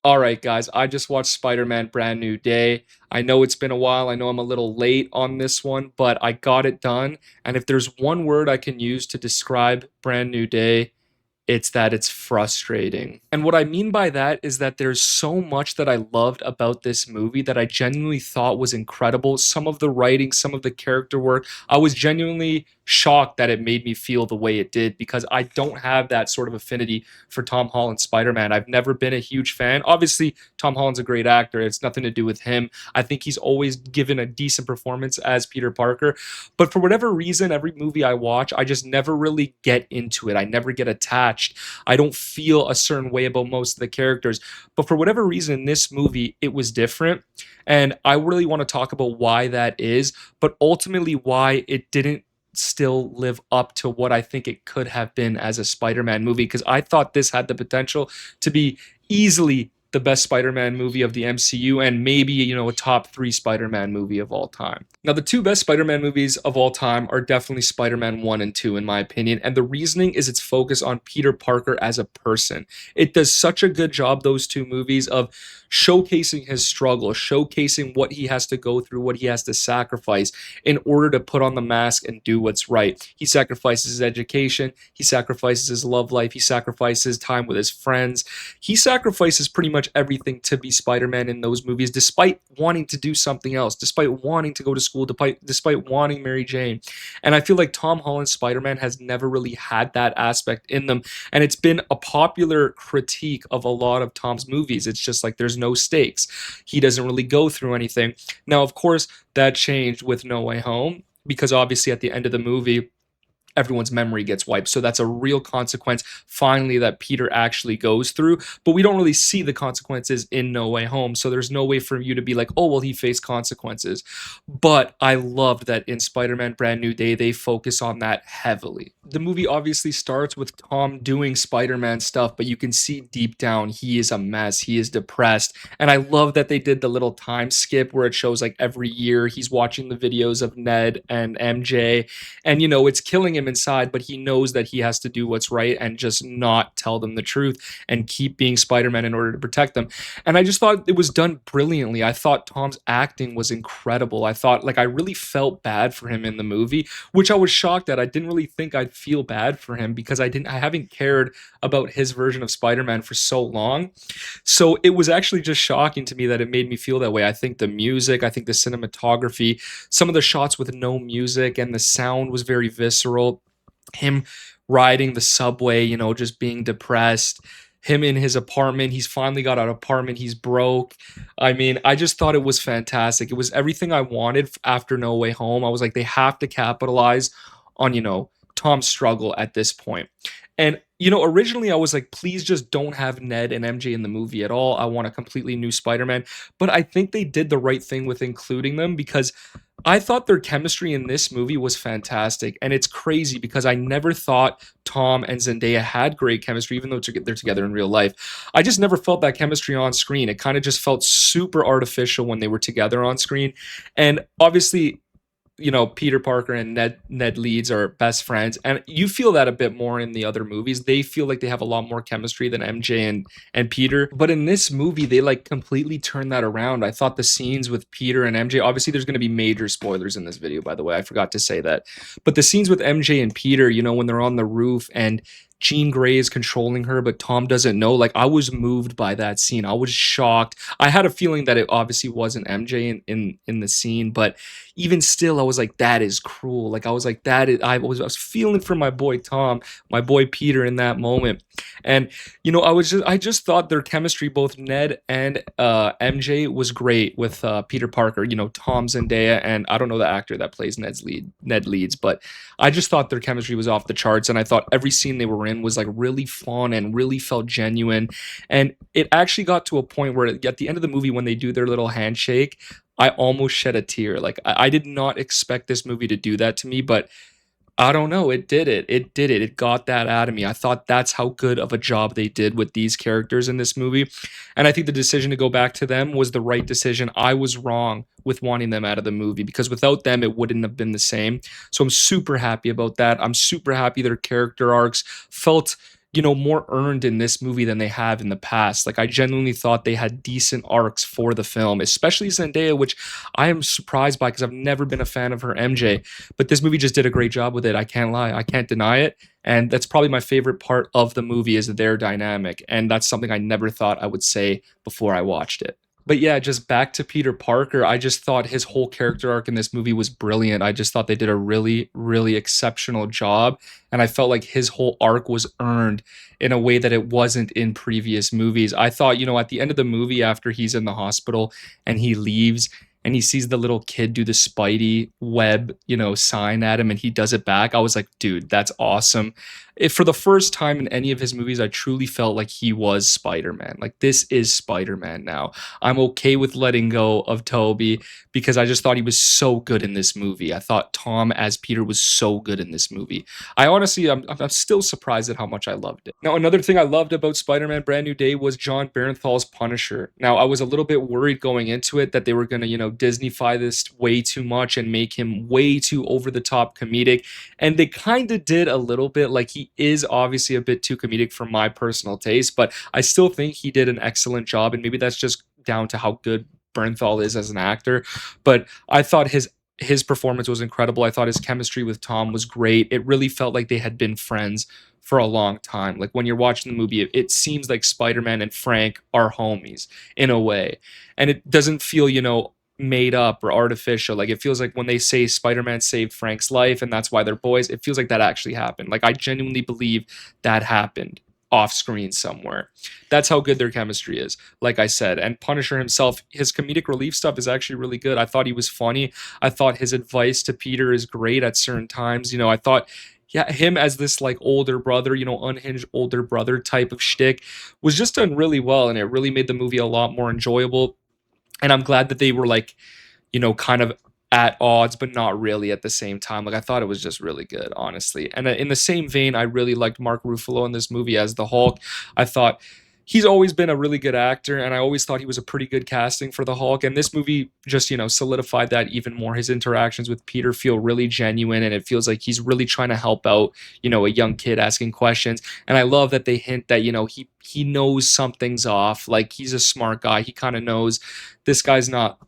All right, guys, I just watched Spider-Man Brand New Day. I know it's been a while. I know I'm a little late on this one, but I got it done. And if there's one word I can use to describe Brand New Day, it's that it's frustrating. And what I mean by that is that there's so much that I loved about this movie that I genuinely thought was incredible. Some of the writing, some of the character work, I was genuinely shocked that it made me feel the way it did because I don't have that sort of affinity for Tom Holland's Spider-Man. I've never been a huge fan. Obviously, Tom Holland's a great actor. It's nothing to do with him. I think he's always given a decent performance as Peter Parker. But for whatever reason, every movie I watch, I just never really get into it. I never get attached. I don't feel a certain way about most of the characters. But for whatever reason, in this movie, it was different. And I really want to talk about why that is, but ultimately why it didn't still live up to what I think it could have been as a Spider-Man movie. Because I thought this had the potential to be easily the best Spider-Man movie of the MCU and maybe, a top 3 Spider-Man movie of all time. Now, the two best Spider-Man movies of all time are definitely Spider-Man 1 and 2 in my opinion, and the reasoning is its focus on Peter Parker as a person. It does such a good job, those two movies, of showcasing his struggle, showcasing what he has to go through, what he has to sacrifice in order to put on the mask and do what's right. He sacrifices his education, he sacrifices his love life, he sacrifices time with his friends. He sacrifices pretty much everything to be Spider-Man in those movies, despite wanting to do something else, despite wanting to go to school, despite wanting Mary Jane. And I feel like Tom Holland's Spider-Man has never really had that aspect in them. And it's been a popular critique of a lot of Tom's movies. It's just like there's no stakes. He doesn't really go through anything. Now, of course, that changed with No Way Home because obviously at the end of the movie, everyone's memory gets wiped. So that's a real consequence finally that Peter actually goes through. But we don't really see the consequences in No Way Home. So there's no way for you to be like, oh, well, he faced consequences. But I loved that in Spider-Man Brand New Day, they focus on that heavily. The movie obviously starts with Tom doing Spider-Man stuff, but you can see deep down he is a mess. He is depressed. And I love that they did the little time skip where it shows like every year he's watching the videos of Ned and MJ. And, it's killing him inside, but he knows that he has to do what's right and just not tell them the truth and keep being Spider-Man in order to protect them. And I just thought it was done brilliantly. I thought Tom's acting was incredible. I thought I really felt bad for him in the movie, which I was shocked at. I didn't really think I'd feel bad for him because I haven't cared about his version of Spider-Man for so long. So it was actually just shocking to me that it made me feel that way. I think the music, I think the cinematography, some of the shots with no music and the sound was very visceral. Him riding the subway, just being depressed. Him in his apartment. He's finally got an apartment. He's broke. I mean, I just thought it was fantastic. It was everything I wanted after No Way Home. I was like, they have to capitalize on, Tom's struggle at this point. And, originally I was like, please just don't have Ned and MJ in the movie at all. I want a completely new Spider-Man. But I think they did the right thing with including them because I thought their chemistry in this movie was fantastic. And it's crazy because I never thought Tom and Zendaya had great chemistry, even though they're together in real life. I just never felt that chemistry on screen. It kind of just felt super artificial when they were together on screen. And obviously, Peter Parker and Ned Leeds are best friends, and you feel that a bit more in the other movies. They feel like they have a lot more chemistry than MJ and Peter. But in this movie, they completely turn that around. I thought the scenes with Peter and MJ, obviously there's going to be major spoilers in this video, by the way. I forgot to say that. But the scenes with MJ and Peter, when they're on the roof and Jean Grey is controlling her, but Tom doesn't know. I was moved by that scene. I was shocked. I had a feeling that it obviously wasn't MJ in the scene, but even still, I was like, that is cruel. I was like, I was feeling for my boy Tom, my boy Peter in that moment. And I just thought their chemistry, both Ned and MJ, was great with Peter Parker. Tom Zendaya, and I don't know the actor that plays Ned Leeds, but I just thought their chemistry was off the charts, and I thought every scene they were in was really fun and really felt genuine. And it actually got to a point where at the end of the movie when they do their little handshake, I almost shed a tear. I did not expect this movie to do that to me, but I don't know. It did it. It did it. It got that out of me. I thought that's how good of a job they did with these characters in this movie. And I think the decision to go back to them was the right decision. I was wrong with wanting them out of the movie because without them, it wouldn't have been the same. So I'm super happy about that. I'm super happy their character arcs felt more earned in this movie than they have in the past. Like I genuinely thought they had decent arcs for the film, especially Zendaya, which I am surprised by because I've never been a fan of her MJ. But this movie just did a great job with it. I can't lie. I can't deny it. And that's probably my favorite part of the movie is their dynamic. And that's something I never thought I would say before I watched it. But yeah, just back to Peter Parker, I just thought his whole character arc in this movie was brilliant. I just thought they did a really, really exceptional job. And I felt like his whole arc was earned in a way that it wasn't in previous movies. I thought, at the end of the movie, after he's in the hospital and he leaves and he sees the little kid do the Spidey web, sign at him and he does it back, I was like, dude, that's awesome. If for the first time in any of his movies, I truly felt like he was Spider-Man. Like this is Spider-Man now. I'm okay with letting go of Toby because I just thought he was so good in this movie. I thought Tom as Peter was so good in this movie. I honestly, I'm still surprised at how much I loved it. Now, another thing I loved about Spider-Man Brand New Day was John Barenthal's Punisher. Now, I was a little bit worried going into it that they were going to, Disneyfy this way too much and make him way too over the top comedic. And they kind of did a little bit. Like he is obviously a bit too comedic for my personal taste, but I still think he did an excellent job. And maybe that's just down to how good Bernthal is as an actor. But I thought his performance was incredible. I thought his chemistry with Tom was great. It really felt like they had been friends for a long time. Like when you're watching the movie, it seems like Spider-Man and Frank are homies in a way. And it doesn't feel, made up or artificial. Like it feels like when they say Spider-Man saved Frank's life and that's why they're boys, it feels like that actually happened. Like I genuinely believe that happened off screen somewhere. That's how good their chemistry is, like I said. And Punisher himself, his comedic relief stuff is actually really good. I thought he was funny. I thought his advice to Peter is great at certain times. I thought yeah, him as this like older brother, unhinged older brother type of shtick was just done really well, and it really made the movie a lot more enjoyable. And I'm glad that they were like, kind of at odds, but not really at the same time. Like I thought it was just really good, honestly. And in the same vein, I really liked Mark Ruffalo in this movie as the Hulk. I thought he's always been a really good actor, and I always thought he was a pretty good casting for the Hulk. And this movie just, solidified that even more. His interactions with Peter feel really genuine, and it feels like he's really trying to help out, a young kid asking questions. And I love that they hint that, he knows something's off. Like he's a smart guy. He kind of knows this guy's not,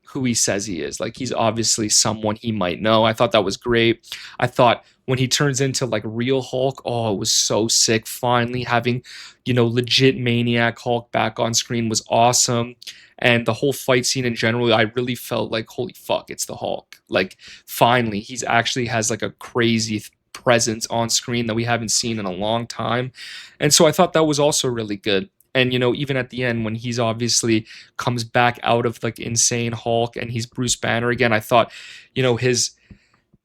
who he says he is. Like he's obviously someone he might know. I thought that was great. I thought when he turns into like real Hulk, oh, it was so sick. Finally having, legit maniac Hulk back on screen was awesome. And the whole fight scene in general, I really felt like, holy fuck, it's the Hulk. Like finally, he's actually has like a crazy presence on screen that we haven't seen in a long time. And so I thought that was also really good. And even at the end when he's obviously comes back out of like insane Hulk and he's Bruce Banner again, I thought, his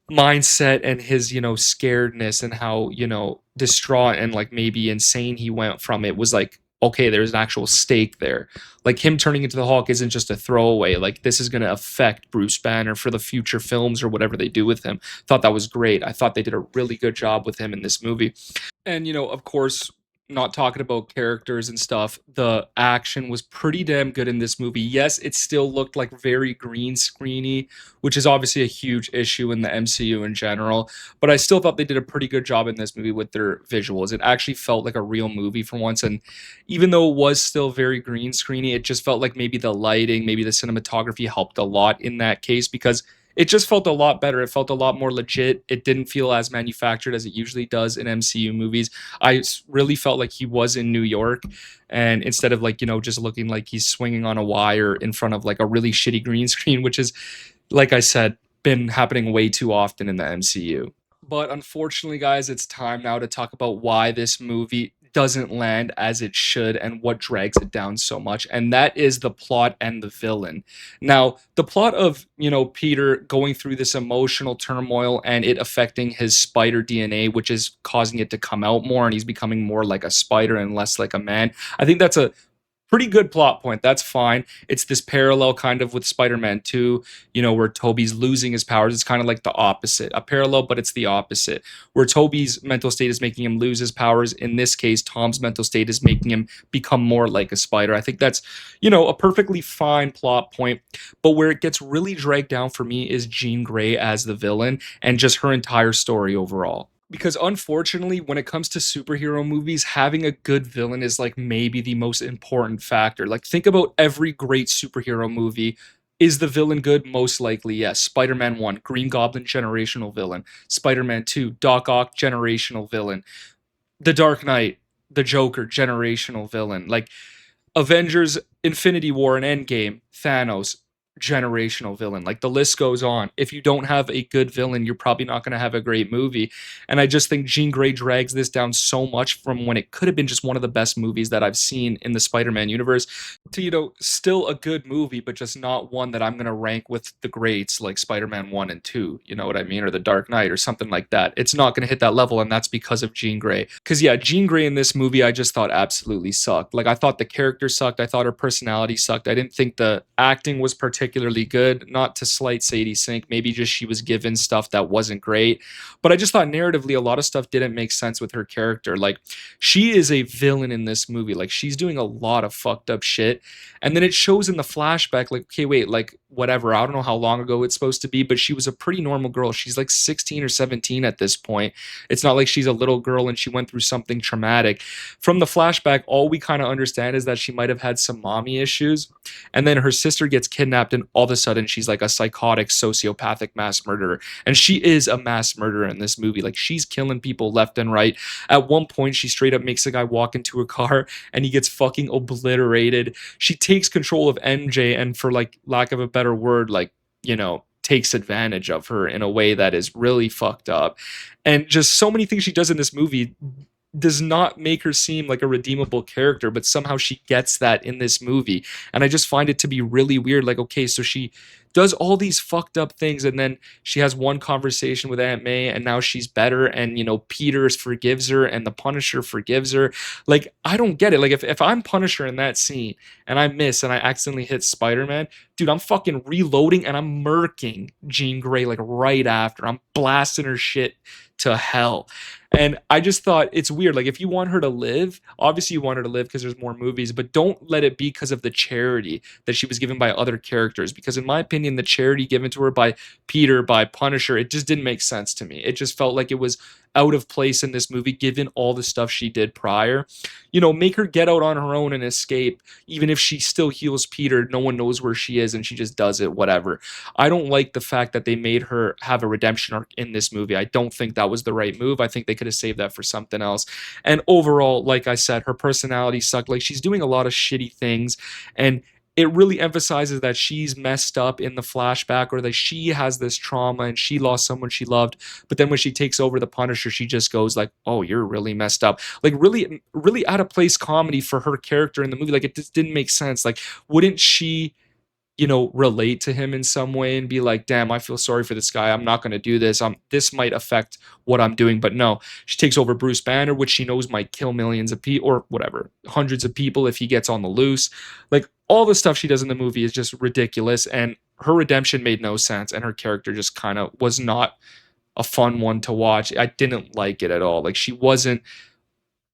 mindset and his, scaredness and how, distraught and like maybe insane he went from it was like, okay, there's an actual stake there. Like him turning into the Hulk isn't just a throwaway. Like this is going to affect Bruce Banner for the future films or whatever they do with him. Thought that was great. I thought they did a really good job with him in this movie. And, of course, not talking about characters and stuff, the action was pretty damn good in this movie. Yes, it still looked like very green screeny, which is obviously a huge issue in the MCU in general, but I still thought they did a pretty good job in this movie with their visuals. It actually felt like a real movie for once, and even though it was still very green screeny, it just felt like maybe the lighting, maybe the cinematography helped a lot in that case because it just felt a lot better. It felt a lot more legit. It didn't feel as manufactured as it usually does in MCU movies. I really felt like he was in New York, and instead of like, just looking like he's swinging on a wire in front of like a really shitty green screen, which is, like I said, been happening way too often in the MCU. But unfortunately, guys, it's time now to talk about why this movie doesn't land as it should and what drags it down so much. And that is the plot and the villain. Now, the plot of, Peter going through this emotional turmoil and it affecting his spider DNA, which is causing it to come out more and he's becoming more like a spider and less like a man. I think that's a pretty good plot point. That's fine. It's this parallel kind of with Spider-Man 2, where Toby's losing his powers. It's kind of like the opposite. A parallel, but it's the opposite. Where Toby's mental state is making him lose his powers. In this case, Tom's mental state is making him become more like a spider. I think that's, a perfectly fine plot point. But where it gets really dragged down for me is Jean Grey as the villain and just her entire story overall. because unfortunately, when it comes to superhero movies, having a good villain is like maybe the most important factor. Like, think about every great superhero movie. Is the villain good? Most likely, yes. Spider-Man 1, Green Goblin, generational villain. Spider-Man 2, Doc Ock, generational villain. The Dark Knight, the Joker, generational villain. Like, Avengers, Infinity War, and Endgame, Thanos, generational villain. Like, the list goes on. If you don't have a good villain, you're probably not going to have a great movie. And I just think Jean Grey drags this down so much from when it could have been just one of the best movies that I've seen in the Spider-Man universe to, still a good movie, but just not one that I'm going to rank with the greats like Spider-Man 1 and 2, you know what I mean? Or The Dark Knight or something like that. It's not going to hit that level, and that's because of Jean Grey. Because, yeah, Jean Grey in this movie, I just thought absolutely sucked. Like, I thought the character sucked. I thought her personality sucked. I didn't think the acting was particularly good. Not to slight Sadie Sink. Maybe just she was given stuff that wasn't great. But I just thought narratively, a lot of stuff didn't make sense with her character. Like, she is a villain in this movie. Like, she's doing a lot of fucked up shit. And then it shows in the flashback, like, okay, wait, like, whatever. I don't know how long ago it's supposed to be, but she was a pretty normal girl. She's like 16 or 17 at this point. It's not like she's a little girl and she went through something traumatic. From the flashback, all we kind of understand is that she might have had some mommy issues. And then her sister gets kidnapped, and all of a sudden she's like a psychotic, sociopathic mass murderer. And she is a mass murderer in this movie. Like, she's killing people left and right. At one point, she straight up makes a guy walk into her car and he gets fucking obliterated. She takes control of MJ and, for like lack of a better word, like, takes advantage of her in a way that is really fucked up. And just so many things she does in this movie does not make her seem like a redeemable character, but somehow she gets that in this movie. And I just find it to be really weird. Like, okay, so she does all these fucked up things, and then she has one conversation with Aunt May, and now she's better, and Peter forgives her, and the Punisher forgives her. Like, I don't get it. Like, if I'm Punisher in that scene and I miss and I accidentally hit Spider-Man, dude, I'm fucking reloading and I'm murking Jean Grey like right after. I'm blasting her shit to hell. And I just thought it's weird. Like, if you want her to live, obviously you want her to live because there's more movies, but don't let it be because of the charity that she was given by other characters. Because in my opinion, the charity given to her by Peter, by Punisher, it just didn't make sense to me. It just felt like it was out of place in this movie, given all the stuff she did prior. Make her get out on her own and escape. Even if she still heals Peter, no one knows where she is and she just does it, whatever. I don't like the fact that they made her have a redemption arc in this movie. I don't think that was the right move. I think they could have saved that for something else. And overall, like I said, her personality sucked. Like, she's doing a lot of shitty things, and it really emphasizes that she's messed up in the flashback, or that she has this trauma and she lost someone she loved. But then when she takes over the Punisher, she just goes like, "Oh, you're really messed up." Like, really, really out of place comedy for her character in the movie. Like, it just didn't make sense. Like, wouldn't she relate to him in some way and be like, damn, I feel sorry for this guy. I'm not going to do this. This might affect what I'm doing. But no, she takes over Bruce Banner, which she knows might kill millions of people, or whatever, hundreds of people if he gets on the loose. Like, all the stuff she does in the movie is just ridiculous. And her redemption made no sense. And her character just kind of was not a fun one to watch. I didn't like it at all. Like, she wasn't,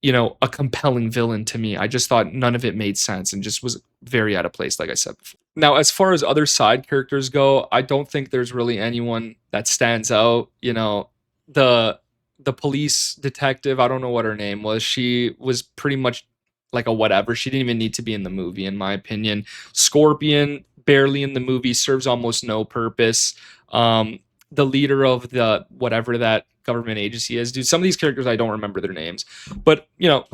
a compelling villain to me. I just thought none of it made sense and just was very out of place, like I said before. Now, as far as other side characters go, I don't think there's really anyone that stands out. The the police detective, I don't know what her name was. She was pretty much like a whatever. She didn't even need to be in the movie, in my opinion. Scorpion, barely in the movie, serves almost no purpose. The leader of the whatever that government agency is, dude, some of these characters I don't remember their names, but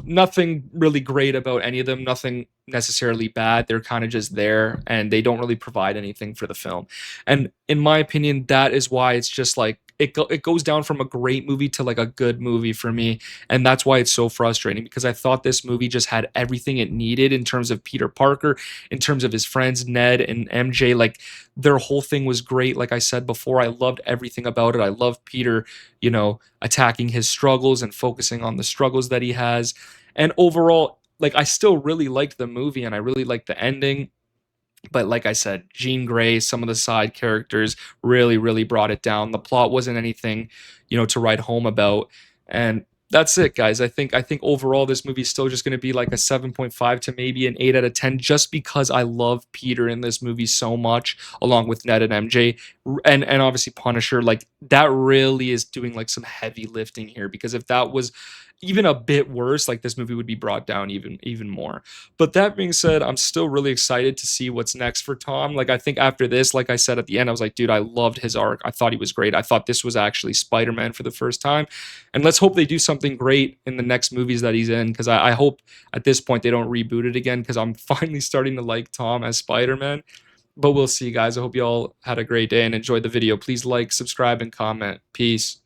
nothing really great about any of them, nothing necessarily bad. They're kind of just there, and they don't really provide anything for the film. And in my opinion, that is why it's just like it goes down from a great movie to like a good movie for me. And that's why it's so frustrating, because I thought this movie just had everything it needed in terms of Peter Parker, in terms of his friends Ned and MJ. Like, their whole thing was great. Like I said before, I loved everything about it. I love Peter, attacking his struggles and focusing on the struggles that he has. And overall, like, I still really liked the movie and I really liked the ending. But like I said, Jean Grey, some of the side characters really, really brought it down. The plot wasn't anything, to write home about. And That's it, guys. I think overall this movie's still just going to be like a 7.5 to maybe an 8 out of 10, just because I love Peter in this movie so much, along with Ned and MJ, and obviously Punisher. Like, that really is doing like some heavy lifting here, because if that was even a bit worse, like, this movie would be brought down even more. But that being said, I'm still really excited to see what's next for Tom. Like, I think after this, like I said at the end, I was like, dude, I loved his arc. I thought he was great. I thought this was actually Spider-Man for the first time. And let's hope they do something great in the next movies that he's in, because I hope at this point they don't reboot it again, because I'm finally starting to like Tom as Spider-Man. But we'll see, guys. I hope you all had a great day and enjoyed the video. Please like, subscribe, and comment. Peace.